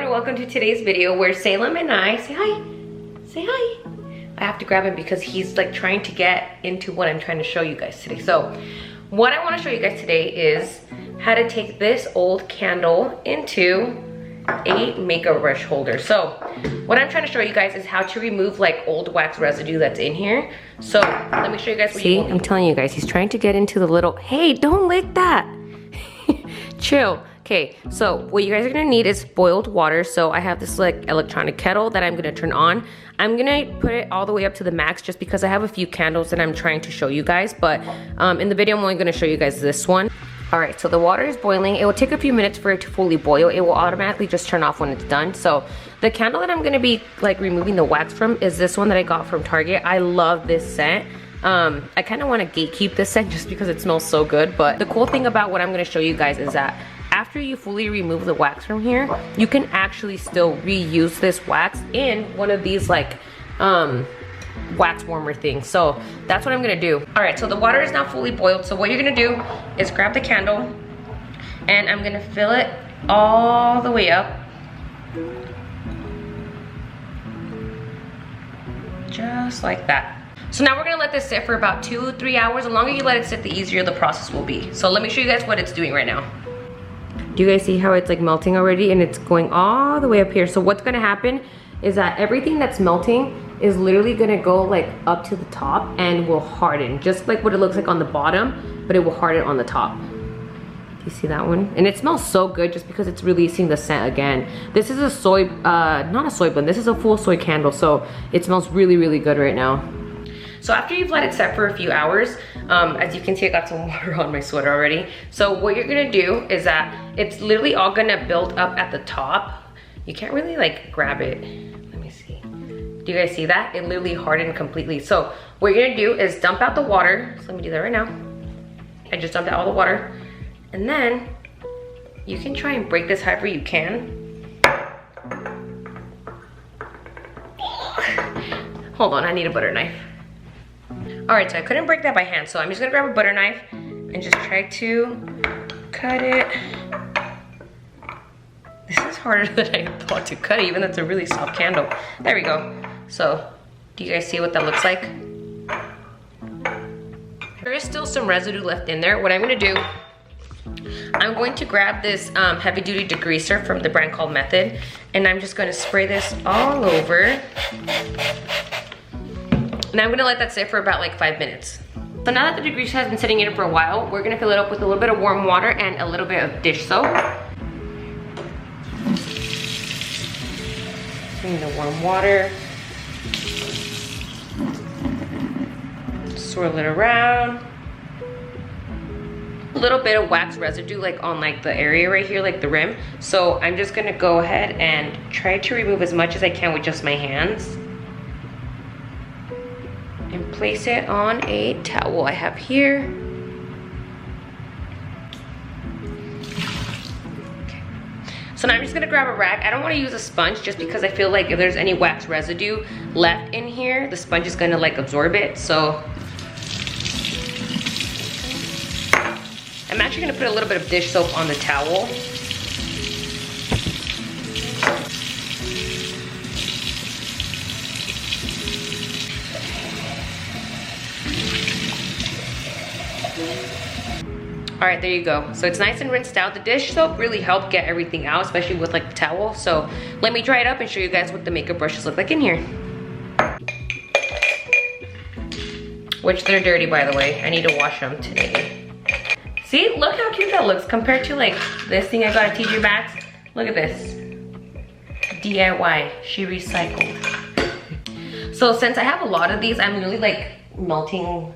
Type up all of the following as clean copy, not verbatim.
and welcome to today's video where Salem and I, say hi. I have to grab him because he's like trying to get into what I'm trying to show you guys today. So what I want to show you guys today is how to take this old candle into a makeup brush holder. So what I'm trying to show you guys is how to remove like old wax residue that's in here. So let me show you guys what you I'm telling you guys, he's trying to get into the little, hey, don't lick that. Chill. Okay, so what you guys are gonna need is boiled water. So I have this like electronic kettle that I'm gonna turn on. I'm gonna put it all the way up to the max just because I have a few candles that I'm trying to show you guys, but in the video I'm only gonna show you guys this one. All right, so the water is boiling. It will take a few minutes for it to fully boil. It will automatically just turn off when it's done. So the candle that I'm gonna be like removing the wax from is this one that I got from Target. I love this scent. I kind of want to gatekeep this scent just because it smells so good, but the cool thing about what I'm going to show you guys is that after you fully remove the wax from here, you can actually still reuse this wax in one of these like wax warmer things. So that's what I'm going to do. All right, so the water is now fully boiled. So what you're going to do is grab the candle and I'm going to fill it all the way up. Just like that. So now we're gonna let this sit for about 2-3 hours. The longer you let it sit, the easier the process will be. So let me show you guys what it's doing right now. Do you guys see how it's like melting already and it's going all the way up here? So what's gonna happen is that everything that's melting is literally gonna go like up to the top and will harden, just like what it looks like on the bottom, but it will harden on the top. Do you see that one? And it smells so good just because it's releasing the scent again. This is a soy, not a soy blend, this is a full soy candle, so it smells really, really good right now. So after you've let it set for a few hours, as you can see, I got some water on my sweater already. So what you're gonna do is that it's literally all gonna build up at the top. You can't really like grab it. Let me see. Do you guys see that? It literally hardened completely. So what you're gonna do is dump out the water. So let me do that right now. I just dumped out all the water. And then you can try and break this however you can. Hold on, I need a butter knife. All right, so I couldn't break that by hand, so I'm just gonna grab a butter knife and just try to cut it. This is harder than I thought to cut, even though it's a really soft candle. There we go. So, do you guys see what that looks like? There is still some residue left in there. What I'm gonna do, I'm going to grab this heavy duty degreaser from the brand called Method, and I'm just gonna spray this all over. And I'm gonna let that sit for about like 5 minutes. So now that the degreaser has been sitting in it for a while, we're gonna fill it up with a little bit of warm water and a little bit of dish soap. Bring the warm water. Swirl it around. A little bit of wax residue like on like the area right here, like the rim. So I'm just gonna go ahead and try to remove as much as I can with just my hands. And place it on a towel I have here. Okay. So now I'm just gonna grab a rag. I don't wanna use a sponge just because I feel like if there's any wax residue left in here, the sponge is gonna like absorb it. So I'm actually gonna put a little bit of dish soap on the towel. All right, there you go. So it's nice and rinsed out. The dish soap really helped get everything out, especially with like the towel. So let me dry it up and show you guys what the makeup brushes look like in here. Which they're dirty, by the way. I need to wash them today. See, look how cute that looks compared to like this thing I got at TJ Maxx. Look at this. DIY, she recycled. So since I have a lot of these, I'm really like melting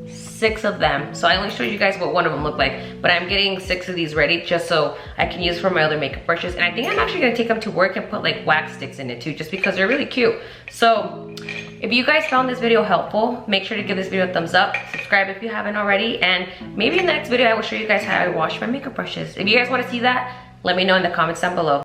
6 of them. So I only showed you guys what one of them looked like, but I'm getting 6 of these ready just so I can use for my other makeup brushes. And I think I'm actually gonna take them to work and put like wax sticks in it too, just because they're really cute. So if you guys found this video helpful, make sure to give this video a thumbs up, subscribe if you haven't already, and maybe in the next video I will show you guys how I wash my makeup brushes. If you guys wanna see that, let me know in the comments down below.